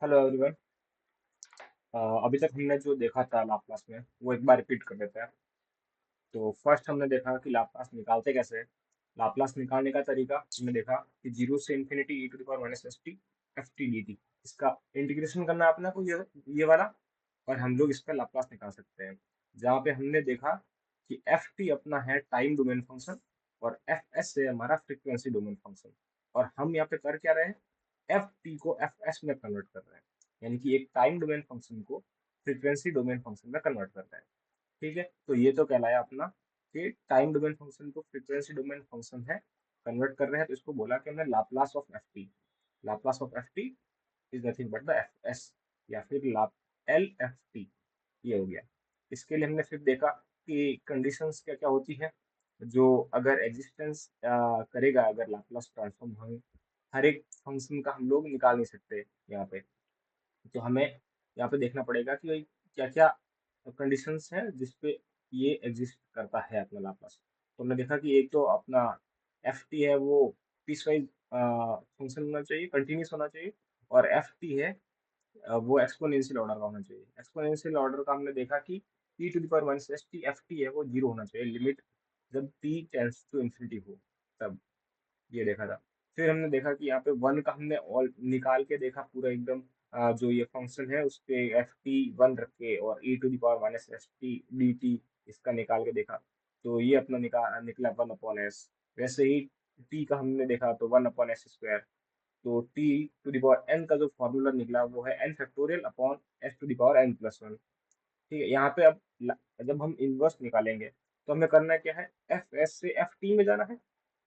Hello everyone. अभी तक हमने जो देखा था लाप्लास में वो एक बार रिपीट कर देते हैं। तो फर्स्ट हमने देखा कि लाप्लास निकालते कैसे हैं। लाप्लास निकालने का तरीका हमने देखा कि जीरो से infinity e to the power minus S t f t D T, इसका इंटीग्रेशन करना है अपना को ये वाला, और हम लोग इसका लाप्लास निकाल सकते हैं। जहाँ पे हमने देखा कि एफ टी अपना है टाइम डोमेन फंक्शन और एफ एस है हमारा फ्रीक्वेंसी डोमेन फंक्शन। और हम यहाँ पे कर क्या रहे हैं, एफ टी को एफ एस में कन्वर्ट कर रहे हैं, यानी कि एक टाइम डोमेन फंक्शन को फ्रीक्वेंसी डोमेन फंक्शन में कन्वर्ट कर रहे हैं। ठीक है, तो ये तो कहलाया अपना कि टाइम डोमेन फंक्शन को फ्रीक्वेंसी डोमेन फंक्शन है कन्वर्ट कर रहे हैं, तो इसको बोला कि हमने Laplace of F T. Laplace of F T is nothing but the F S, या फिर लाप एल एफ टी, ये हो गया। इसके लिए हमने फिर देखा कि कंडीशंस क्या क्या होती है जो अगर एग्जिस्टेंस करेगा, अगर लाप्लास ट्रांसफॉर्म हम हर एक फंक्शन का हम लोग निकाल नहीं सकते यहाँ पे। तो हमें यहाँ पे देखना पड़ेगा कि भाई क्या क्या कंडीशंस हैं जिसपे ये एग्जिस्ट करता है अपना लाप्लास। तो हमने देखा कि एक तो अपना एफ टी है वो पीस वाइज फंक्शन होना चाहिए, कंटिन्यूस होना चाहिए। और एफ टी है वो एक्सपोनेंशियल ऑर्डर का होना चाहिए। एक्सपोनेंशियल ऑर्डर का हमने देखा कि t to the power minus S t f t है वो जीरो होना चाहिए, लिमिट जब टी टेंड्स टू इन्फिनिटी हो तब। ये देखा था। फिर हमने देखा कि यहाँ पे वन का हमने ऑल निकाल के देखा पूरा एकदम, जो ये फंक्शन है उस पे एफ टी वन रख के और E to the power minus S T D T इसका निकाल के देखा। तो ये अपना निकला वन अपॉन एस। वैसे ही टी का हमने देखा तो वन अपॉन एस स्क्वायर। तो t to the power N का जो फॉर्मूला निकला वो है n factorial upon S to the power n plus one. ठीक है, यहाँ पे अब जब हम इनवर्स निकालेंगे तो हमें करना क्या है, एफ एस से एफ टी में जाना है।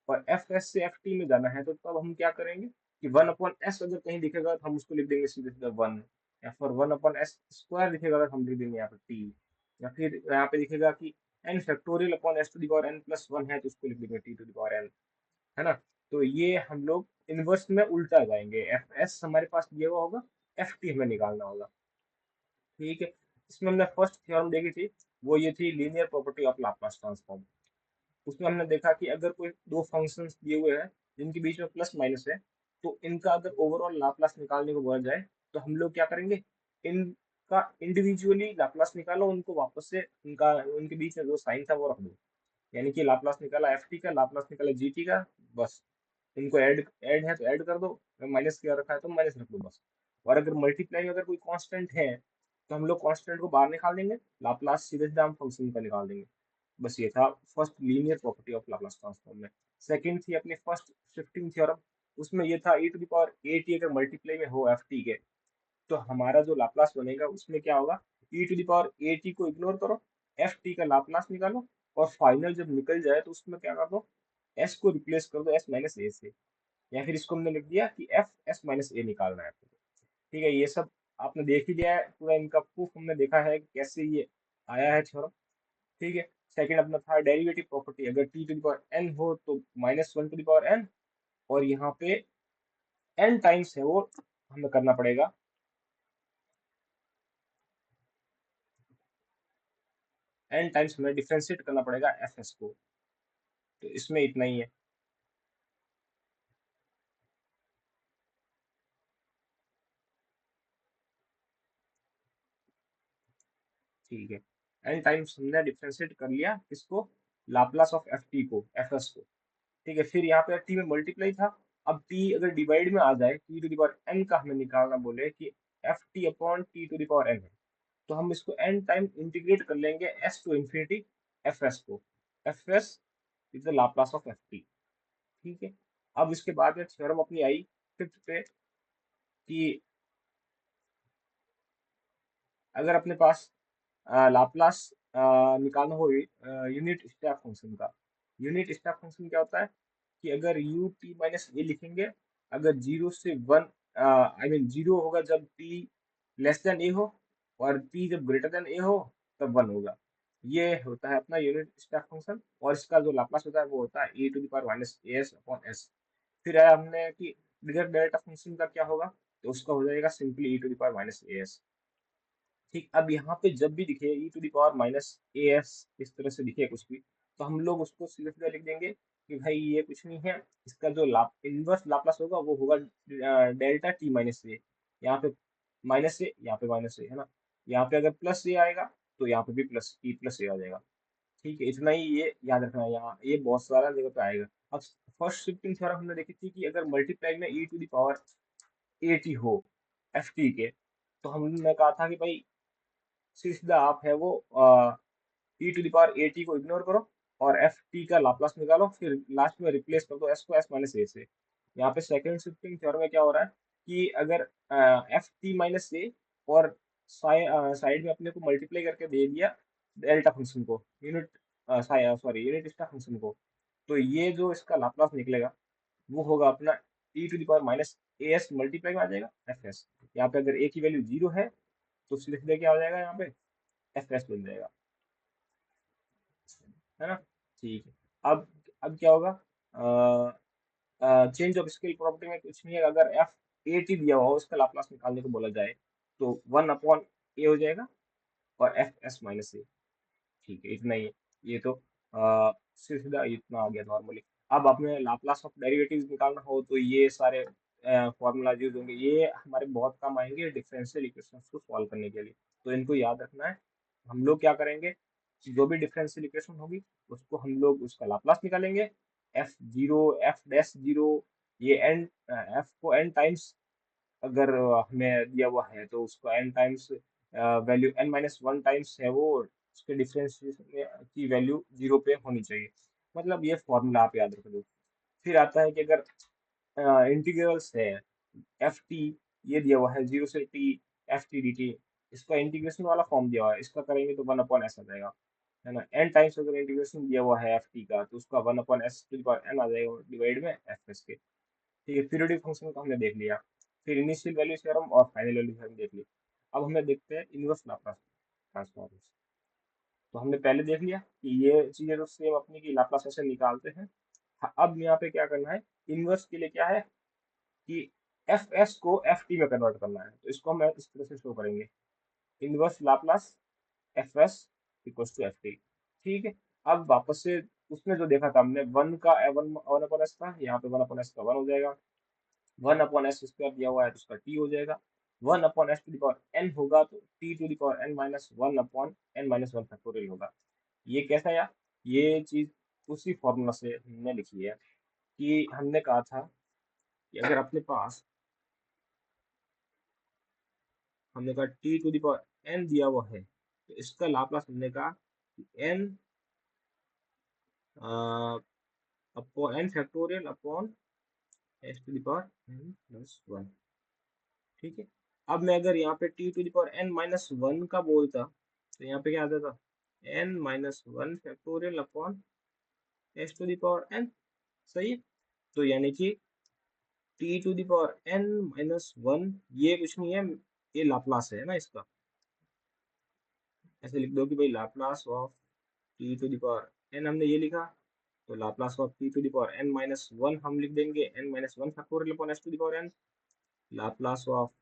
और एफ एस से एफ टी में जाना है तो तब हम क्या करेंगे कि वन अपॉन एस अगर कहीं दिखेगा तो हम उसको लिख देंगे सीधे सीधे वन, या फिर वन अपॉन एस स्क्वायर दिखेगा अगर हम लिख देंगे यहाँ पर टी। या फिर यहाँ पे दिखेगा कि n factorial upon S to the power n plus one है तो उसको लिख देंगे t to the power N, है ना। तो ये हम लोग इनवर्स में उल्टा जाएंगे, एफ एस हमारे पास दिया हुआ होगा, एफ टी हमें निकालना होगा। ठीक है, इसमें हमने फर्स्ट थ्योरम देखी थी, वो ये थी linear property of Laplace transform. उसमें हमने देखा कि अगर कोई दो फंक्शंस दिए हुए हैं जिनके बीच में प्लस माइनस है, तो इनका अगर ओवरऑल लाप्लास निकालने को बोला जाए तो हम लोग क्या करेंगे, इनका इंडिविजुअली लाप्लास निकालो, उनको वापस से उनका उनके बीच में जो साइन था वो रख दो। यानी कि लाप्लास निकाला एफ टी का, लाप्लास निकाला जी टी का, बस इनको ऐड ऐड है तो ऐड कर दो, अगर माइनस किया रखा है तो माइनस रख दो बस। और अगर मल्टीप्लाई में अगर कोई कांस्टेंट है तो हम लोग कांस्टेंट को बाहर निकाल देंगे, लाप्लास सीधे सीधे हम फंक्शन का निकाल देंगे। बस ये था first linear property of Laplace transform में। सेकंड थी अपनी फर्स्ट शिफ्टिंग थ्योरम। उसमें ये था E to the power A T अगर मल्टीप्लाई में हो एफ टी के, तो हमारा जो लाप्लास बनेगा उसमें क्या होगा, E to the power A T को इग्नोर करो, एफ टी का लाप्लास निकालो, और फाइनल जब निकल जाए तो उसमें क्या कर दो, एस को रिप्लेस कर दो एस माइनस ए से। या फिर इसको हमने लिख दिया कि एफ एस माइनस ए निकालना है आपको। ठीक है, ये सब आपने देख ही लिया है, पूरा इनका प्रूफ हमने देखा है कि कैसे ये आया है थ्योरम। ठीक है, सेकंड अपना था डेरिवेटिव प्रॉपर्टी, अगर t to the power n हो तो minus one to the power n, और यहाँ पे एन टाइम्स है वो हमें करना पड़ेगा, एन टाइम्स हमें डिफ्रेंशिएट करना पड़ेगा एफ एस को। तो इसमें इतना ही है। ठीक है, एन टाइम्स हमने डिफ्रेंशिएट कर लिया किसको, लाप्लास ऑफ एफ टी को, एफ एस को। ठीक है, फिर यहाँ पे टी में मल्टीप्लाई था। अब टी अगर डिवाइड में आ जाए, T to the power N का हमें निकालना बोले कि F T upon T to the power N है, तो हम इसको एन टाइम इंटीग्रेट कर लेंगे S to infinity F S को। F S is the Laplace of F T. ठीक है, अब इसके बाद में थ्योरम अपनी आई फिफ्थ पे कि अगर अपने पास लाप्लास निकालना हो यूनिट स्टेप फंक्शन का। यूनिट स्टेप फंक्शन क्या होता है कि अगर यू टी माइनस ए लिखेंगे, अगर जीरो से वन, आई मीन जीरो होगा जब टी लेस देन ए हो, और टी जब ग्रेटर देन ए हो तब वन होगा। ये होता है अपना यूनिट स्टेप फंक्शन, और इसका जो लाप्लास होता है वो होता है A to the power minus A S upon S. फिर आया हमने कि डिराक डेल्टा फंक्शन का क्या होगा, तो उसका हो जाएगा simply E to the power minus A S. ठीक, अब यहाँ पे जब भी दिखे E to the power minus A S, इस तरह से दिखे कुछ भी, तो हम लोग उसको सीधे सीधे लिख देंगे कि भाई ये कुछ नहीं है, इसका जो लाप इनवर्स लाप्लास होगा वो होगा डेल्टा टी माइनस ए। यहाँ पे माइनस ए, यहाँ पे माइनस ए है ना, यहाँ पे अगर प्लस ए आएगा तो यहाँ पे भी प्लस ई प्लस ए आ जाएगा। ठीक है, इतना ही ये याद रखना है, यहाँ ये बहुत सारा जगह पे आएगा। अब फर्स्ट शिफ्टिंग थ्योरम हमने देखी थी कि अगर मल्टीप्लाई में E to the power A T हो एफ टी के, तो हमने कहा था कि भाई सीधा आप है वो E to the power A T को इग्नोर करो और एफ टी का लाप्लास निकालो, फिर लास्ट में रिप्लेस कर दो एस को एस माइनस ए से। यहाँ पे सेकंड शिफ्टिंग थ्योरम में क्या हो रहा है कि अगर एफ टी माइनस ए और साइड में अपने को मल्टीप्लाई करके दे दिया डेल्टा फंक्शन को, unit sorry unit step function को, तो ये जो इसका लाप्लास निकलेगा वो होगा अपना E to the power minus A S multiply में आ जाएगा एफ एस। यहाँ पे अगर ए की वैल्यू जीरो है तो सीधे सीधे क्या हो जाएगा, यहाँ पे एफ एस बन जाएगा, है ना। ठीक है, अब क्या होगा, चेंज ऑफ स्केल प्रॉपर्टी में कुछ नहीं है, अगर एफ ए टी दिया हुआ हो उसका लाप्लास निकालने को बोला जाए तो वन अपॉन ए हो जाएगा और एफ एस माइनस ए। ठीक है, इतना ही है। ये तो सीधा इतना आ गया नॉर्मली। अब अपने लाप्लास ऑफ डेरिवेटिव्स निकालना हो तो ये सारे फॉर्मूलाज यूज होंगे, ये हमारे बहुत काम आएंगे डिफरेंशियल इक्वेशंस को सॉल्व करने के लिए। तो इनको याद रखना है। हम लोग क्या करेंगे, जो भी डिफरेंशियल इक्वेशन होगी उसको हम लोग उसका लाप्लास निकालेंगे, f zero f dash zero, ये एन एफ को एन टाइम्स अगर हमें दिया हुआ है तो उसको n times value n minus one times है वो, उसके डिफरेंस की वैल्यू जीरो पे होनी चाहिए। मतलब ये फॉर्मूला आप याद रख दो। फिर आता है कि अगर इंटीग्रल्स है एफ टी, ये दिया हुआ है जीरो से T f t D T, इसका इंटीग्रेशन वाला फॉर्म दिया हुआ है, इसका करेंगे तो वन अपॉन एस आ जाएगा, है ना। एन टाइम्स अगर इंटीग्रेशन दिया हुआ है एफ टी का तो उसका one upon S to the power N आ जाएगा डिवाइड में एफ एस के। ठीक है, पीरियोडिक फंक्शन को हमने देख लिया, फिर इनिशियल वैल्यू थ्योरम और फाइनल वैल्यू थ्योरम देख लिया। अब हमें देखते हैं इनवर्स लाप्लास ट्रांसफॉर्म। तो हमने पहले देख लिया कि ये चीजें तो सेम अपनी की लाप्लास ऐसे निकालते हैं। अब यहाँ पे क्या करना है, इनवर्स के लिए क्या है कि एफ एस को एफ टी में कन्वर्ट करना है, तो इसको हम इस तरह से शो करेंगे, inverse Laplace f s equal to f T. ठीक है, अब वापस से उसमें जो देखा था हमने वन का वन वन अपॉन एस था, यहाँ पे वन अपॉन एस का वन हो जाएगा, वन अपॉन एस स्क्वायर दिया हुआ है तो उसका टी हो जाएगा, one upon S to the power n होगा तो t to the power N minus one upon N minus one factorial होगा। ये कैसा यार, ये चीज उसी फॉर्मूला से हमने लिखी है कि हमने कहा था कि अगर अपने पास हमने कहा t to the power n दिया हुआ है तो इसका लाप्लास हमने कहा n upon n factorial upon S to the power n plus one. ठीक है, अब मैं अगर यहाँ पे t to the power N minus one का बोलता तो यहाँ पे क्या आता था, n minus one factorial upon S to the power n. सही है, तो यानी कि t to the power N minus one, ये कुछ नहीं है, ये लाप्लास है ना इसका। ऐसे लिख दो कि भाई Laplace of t to the power n, हमने ये लिखा, तो Laplace of t to the power N minus one हम लिख देंगे n minus one factorial upon S to the power n, Laplace of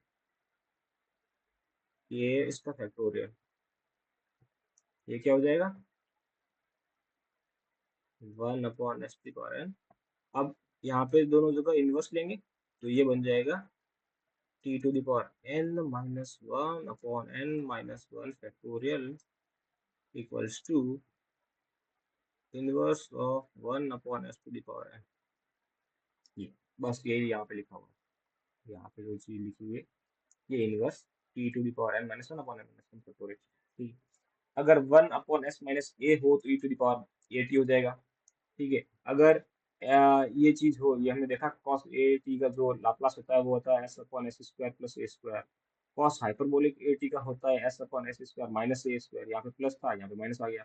ये इसका फैक्टोरियल, ये क्या हो जाएगा, one upon S to the power n. अब यहाँ पे दोनों जगह इनवर्स लेंगे तो ये बन जाएगा t to the power N minus one upon N minus one factorial equals to inverse of one upon S to the power n. ये बस यही यहाँ पे लिखा हुआ है, यहाँ पे जो चीज लिखी हुई है ये inverse T to the power N minus one upon N minus one factorial. ठीक, अगर one upon S minus A हो तो ई to the power A T हो जाएगा। ठीक है, अगर ये चीज हो, ये हमने देखा cos ए टी का जो लाप्लास होता है वो होता है S upon S square plus A square, cos hyperbolic A T का होता है S upon S square minus A square, यहाँ पे प्लस था यहाँ पे माइनस आ गया।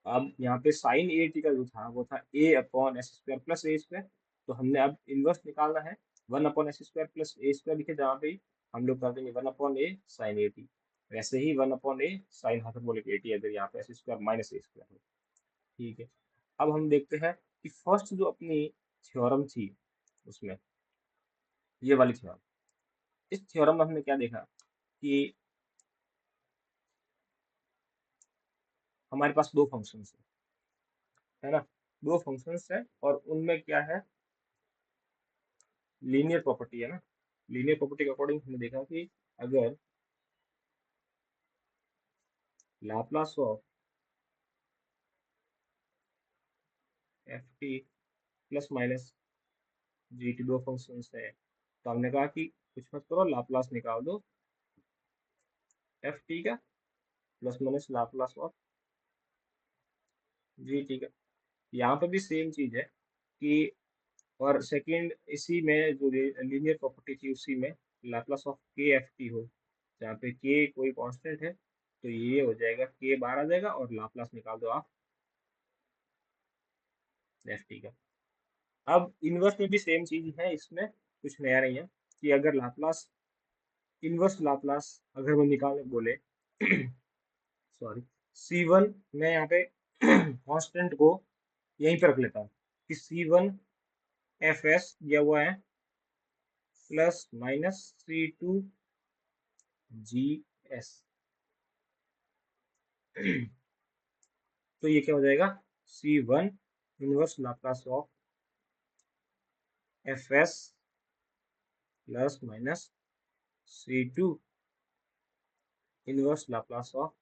अब यहाँ पे साइन ए टी का जो था वो था A upon S square plus A square, तो हमने अब इनवर्स निकालना है, one upon S square plus A square लिखे जहाँ पे हम लोग कर देंगे one upon A sine A T, वैसे ही one upon A sine hyperbolic A T अगर यहाँ पे S square minus A square हो। ठीक है, अब हम देखते हैं कि फर्स्ट जो अपनी थ्योरम थी उसमें, ये वाली थ्योरम, इस थ्योरम में हमने क्या देखा कि हमारे पास दो फंक्शंस है ना, दो फंक्शंस है और उनमें क्या है, लीनियर प्रॉपर्टी है ना। लीनियर प्रॉपर्टी के अकॉर्डिंग हमने देखा कि अगर Laplace of F T plus minus G T दो फंक्शंस है, तो हमने कहा कि कुछ मत करो, लाप्लास निकाल दो एफ टी का plus minus Laplace of G T का। यहाँ पर भी सेम चीज है कि, और सेकंड इसी में जो लीनियर प्रॉपर्टी थी उसी में लाप्लास ऑफ के एफ टी हो, जहाँ पे के कोई कांस्टेंट है, तो ये हो जाएगा के बाहर आ जाएगा और लाप्लास निकाल दो आप एफ टी का। अब इनवर्स में भी सेम चीज है, इसमें कुछ नया नहीं है कि अगर लाप्लास इनवर्स लाप्लास अगर वो निकालने बोले सॉरी सी वन, मैं यहाँ पे कांस्टेंट को यहीं पर रख लेता हूँ कि सी वन एफ एस दिया हुआ है plus minus C two G S. तो ये क्या हो जाएगा, C one inverse Laplace of F S plus minus C two inverse Laplace of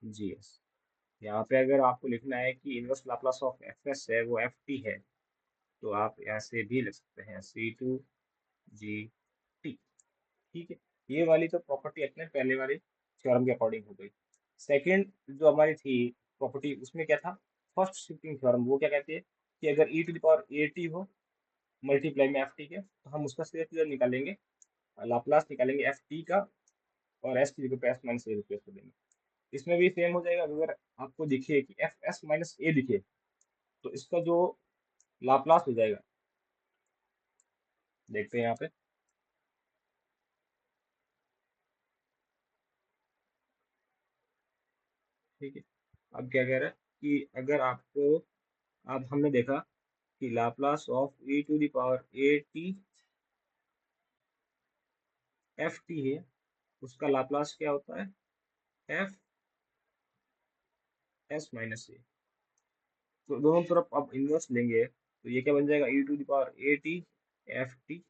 G S. यहाँ पे अगर आपको लिखना है कि inverse Laplace of F S है वो एफ टी है, तो आप ऐसे भी लिख सकते हैं सी टू जी टी। ठीक है, ये वाली तो प्रॉपर्टी अपने पहले वाली थ्योरम के अकॉर्डिंग हो गई। सेकंड जो हमारी थी प्रॉपर्टी, उसमें क्या था, फर्स्ट शिफ्टिंग थ्योरम, वो क्या कहती है कि अगर E to the power A T हो मल्टीप्लाई में एफ टी के, तो हम उसका सीधा निकालेंगे, लाप्लास निकालेंगे एफ टी का, और एस की जगह पे एस माइनस ए रिप्लेस कर देंगे। इसमें भी सेम हो जाएगा, अगर आपको दिखे कि एफ एस माइनस ए दिखे, तो इसका जो लाप्लास हो जाएगा, देखते हैं यहाँ पे। ठीक है, अब क्या कह रहा है कि अगर आपको, अब हमने देखा कि Laplace of e to the power A t f t है, उसका लाप्लास क्या होता है, एफ एस माइनस ए। तो दोनों तरफ अब इनवर्स लेंगे, तो ये क्या बन जाएगा, e to the power A t f t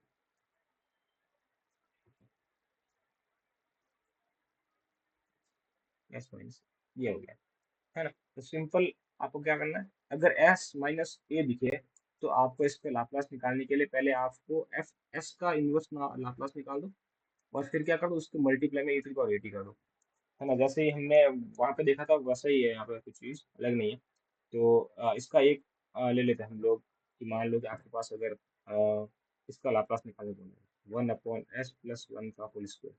s minus, ये हो गया, है ना। तो सिंपल आपको क्या करना है, अगर एस माइनस ए दिखे, तो आपको इसका लाप्लास निकालने के लिए पहले आपको एफ एस का इनवर्स लाप्लास निकाल दो, और फिर क्या करो, उसको मल्टीप्लाई में e to the power A t कर दो, है ना। जैसे ही हमने वहाँ पे देखा था वैसा ही है यहाँ पे, कुछ चीज़ अलग नहीं है। तो इसका एक ले लेते हैं हम लोग कि मान लो कि आपके पास अगर इसका लाप्लास निकालने को है 1/s+1 का होल स्क्वायर,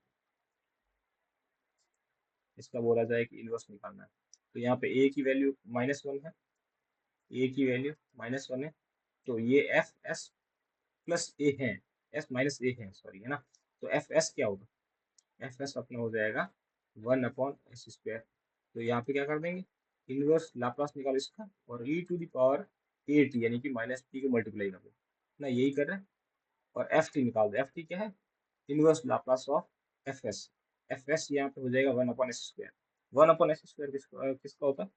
इसका बोला जाए कि इनवर्स निकालना है, तो यहाँ पे ए की वैल्यू -1 है, ए की वैल्यू -1 है, तो ये एफ एस प्लस ए है, एस माइनस ए है सॉरी, है ना। तो एफ एस क्या होगा, एफ एस अपना हो जाएगा 1/s²। तो यहाँ पे क्या कर देंगे, इनवर्स लाप्लास निकालो इसका, और E to the power A T यानी कि माइनस टी को मल्टीप्लाई कर दो ना, यही कर रहे हैं। और एफ टी निकाल दो, एफ टी क्या है, inverse Laplace of F S. F S यहाँ पे हो जाएगा 1/s²। 1/s² किसका होता है,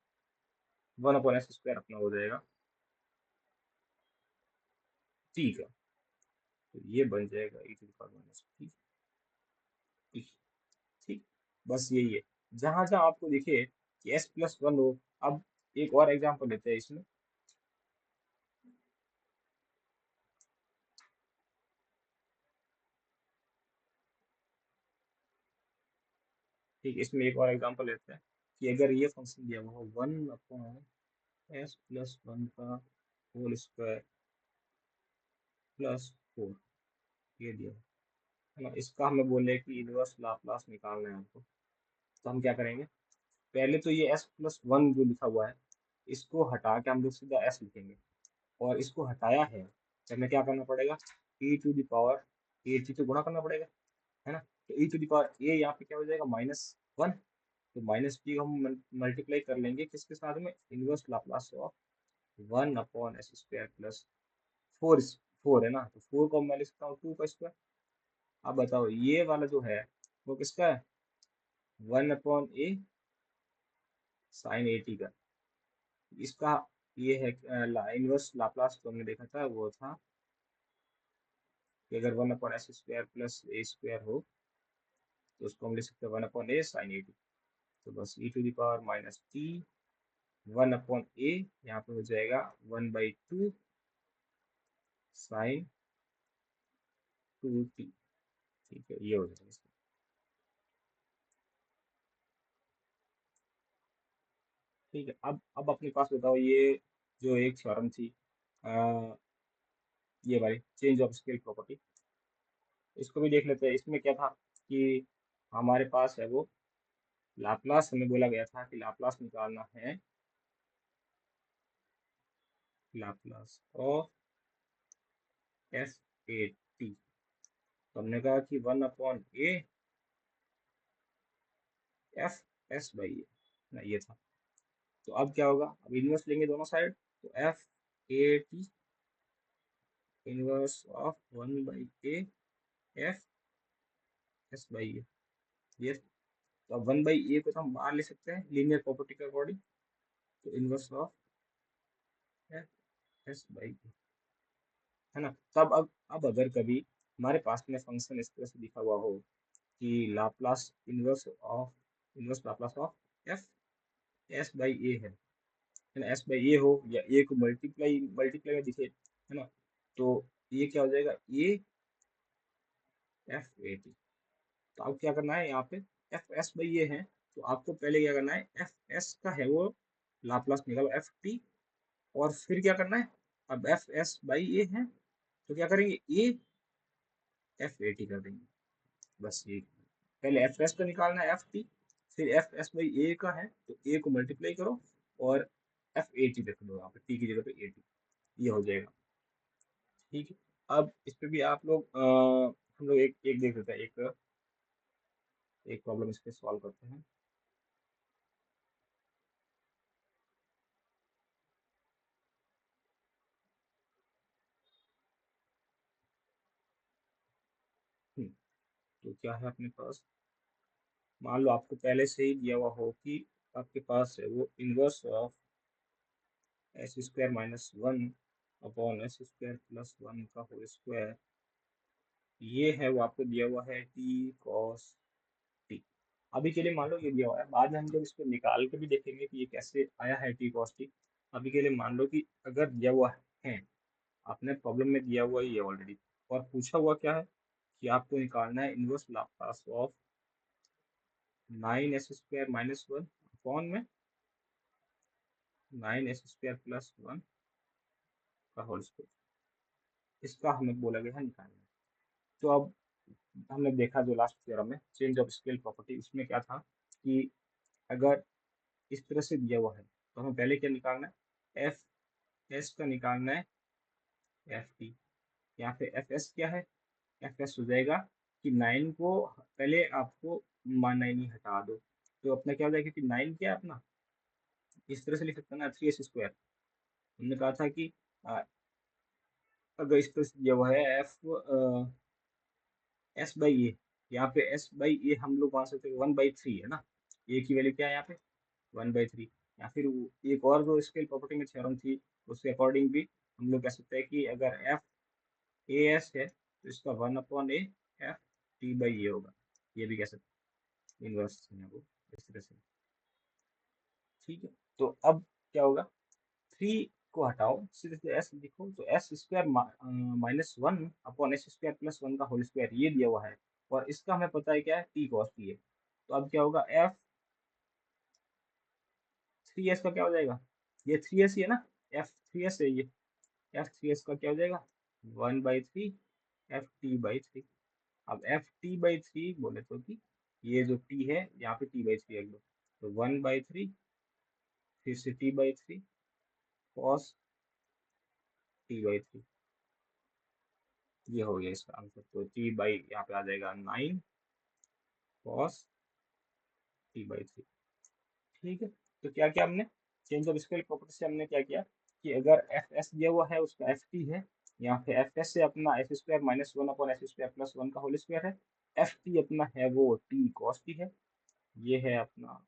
1/s² अपना हो जाएगा टी का, तो ये बन जाएगा E to the power minus T. ठीक, बस यही है, जहां जहां आपको दिखे कि s+1 हो। अब एक और एग्जांपल लेते हैं इसमें, ठीक, इसमें एक और एग्जांपल लेते हैं कि अगर ये फंक्शन दिया हुआ हो 1/s+1 का होल स्क्वायर +4, ये दिया है ना, इसका हमें बोले कि इनवर्स लाप्लास निकालना है हमको। तो हम क्या करेंगे, पहले तो ये s+1 जो लिखा हुआ है, इसको हटा के हम लोग सीधा s लिखेंगे, और इसको हटाया है, तो हमें क्या करना पड़ेगा, e to the power A t तो गुणा करना पड़ेगा, है ना। तो ई टू द पावर ए यहाँ पे क्या हो जाएगा, -1, तो माइनस टी हम मल्टीप्लाई कर लेंगे किसके साथ में, inverse Laplace of 1/s² plus 4, 4 है ना, तो 4 को मैं लिखता हूँ 2 का स्क्वायर। अब बताओ ये वाला जो है वो किसका है, 1/a साइन ए टी का, इसका ये है इनवर्स लाप्लास, तो हमने देखा था वो था कि अगर 1/s² प्लस ए स्क्वायर हो तो उसको हम लिख सकते हैं 1/a साइन ए टी। तो बस e⁻−t 1/a यहाँ पे हो जाएगा 1/2 साइन 2t। ठीक है, ये हो जाएगा इसका। ठीक है, अब अपने पास बताओ ये जो एक थ्योरम थी, आ, ये वाली चेंज ऑफ स्केल प्रॉपर्टी, इसको भी देख लेते हैं। इसमें क्या था कि हमारे पास है वो लाप्लास, हमें बोला गया था कि लाप्लास निकालना है, Laplace of F A t. तो हमने कहा कि 1/a एफ एस बाई ए ना, ये था। तो अब क्या होगा, अब इनवर्स लेंगे दोनों साइड, तो F A T inverse of 1/a F S by A, ये। तो अब 1/a को तो हम बाहर ले सकते हैं लीनियर प्रॉपर्टी के अकॉर्डिंग, तो inverse of F S by A, है ना। तब अब अगर कभी हमारे पास में फंक्शन इस तरह से लिखा हुआ हो कि Laplace inverse Laplace of F S by A है ना, एस बाई ए हो या ए को मल्टीप्लाई मल्टीप्लाई में दिखे, है ना, तो ये क्या हो जाएगा, ए एफ ए टी। तो अब क्या करना है यहाँ पे, एफ एस बाई ए है, तो आपको पहले क्या करना है, एफ एस का है वो लाप्लास निकालो एफ टी, और फिर क्या करना है, अब एफ एस बाई ए है तो क्या करेंगे, ए एफ ए टी कर देंगे, बस ये। पहले एफ एस का निकालना है एफ टी, फिर एफ एस बाई ए का है तो ए को मल्टीप्लाई करो और एफ ए टी रख दो यहाँ पे, टी की जगह पे ए टी, ये हो जाएगा। ठीक है, अब इस पे भी आप लोग हम लोग एक एक देख लेते हैं, एक एक प्रॉब्लम इस पे सॉल्व करते हैं। तो क्या है अपने पास, मान लो आपको पहले से ही दिया हुआ हो कि आपके पास है वो इनवर्स ऑफ s²-1/s² + 1 का होल स्क्वायर, ये है वो आपको दिया हुआ है t cos t। अभी के लिए मान लो ये दिया हुआ है, बाद में हम लोग इसको निकाल के भी देखेंगे कि ये कैसे आया है t cos t। अभी के लिए मान लो कि अगर दिया हुआ है, आपने प्रॉब्लम में दिया हुआ है ये ऑलरेडी, और पूछा हुआ क्या है कि आपको निकालना है inverse Laplace of 9s² - 1 upon में 9s² + 1 का होल स्क्वायर, इसका हमें बोला गया है निकालना। तो अब हमने देखा जो लास्ट थ्योरम में चेंज ऑफ स्केल प्रॉपर्टी, उसमें क्या था कि अगर इस तरह से दिया हुआ है तो हमें पहले क्या निकालना है, एफ एस का निकालना है एफ टी। यहाँ पे एफ एस क्या है, एफ एस हो जाएगा कि 9 को पहले आपको माना ही नहीं हटा दो, तो अपना क्या हो जाएगा कि 9 क्या है अपना, इस तरह से लिख सकते हैं ना, 3s²। हमने कहा था कि आ, अगर इस तरह से दिया हुआ है एफ एस बाई ए, यहाँ पे एस बाई ए हम लोग मान सकते हैं 1/3 है ना, ए की वैल्यू क्या है यहाँ पे 1/3, या फिर एक और जो स्केल प्रॉपर्टी में थ्योरम थी उसके अकॉर्डिंग भी हम लोग कह सकते हैं कि अगर एफ ए एस है तो इसका 1/a एफ टी बाई ए होगा, ये भी कह सकते हैं, इनवर्स है वो इस तरह से। ठीक है, तो अब क्या होगा, 3 को हटाओ, सीधे से एस लिखो, तो s²-1/s² + 1 का होल स्क्वायर ये दिया हुआ है, और इसका हमें पता है क्या है, टी कॉस टी है। तो अब क्या होगा, एफ 3s का क्या हो जाएगा, ये 3s ही है ना, एफ 3s है ये, एफ 3s का क्या हो जाएगा 1/3 एफ टी बाई थ्री। अब एफ टी बाई थ्री बोले तो कि ये जो टी है यहाँ पे टी बाई थ्री रख दो, तो 1/3 फिर से T by three cos T by three, ये हो गया इसका आंसर। तो टी बाई यहाँ पे आ जाएगा 9 कॉस टी बाई थ्री। ठीक है, तो क्या किया हमने, चेंज ऑफ स्केल प्रॉपर्टी से हमने क्या किया कि अगर एफ एस दिया हुआ है उसका एफ टी है, यहाँ पे एफ एस से अपना s²-1/s² + 1 का होल स्क्वायर है, एफ टी अपना है वो टी कॉस टी है, ये है अपना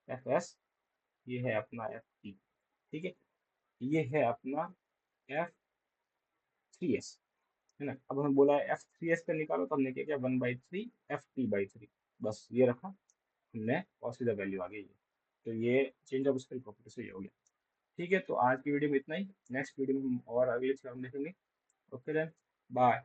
एफ एस, ये है अपना एफ टी। ठीक है, ये है अपना एफ 3s। है ना। अब हमें बोला है F3S का निकालो, तो हमने क्या किया, 1/3 FT/3, बस ये रखा हमने और सीधा वैल्यू आ गई ये। तो ये चेंज ऑफ स्केल प्रॉपर्टी से ये हो गया। ठीक है, तो आज की वीडियो में इतना ही। नेक्स्ट वीडियो में हम और अगले थ्योरम देखेंगे। Okay then, bye.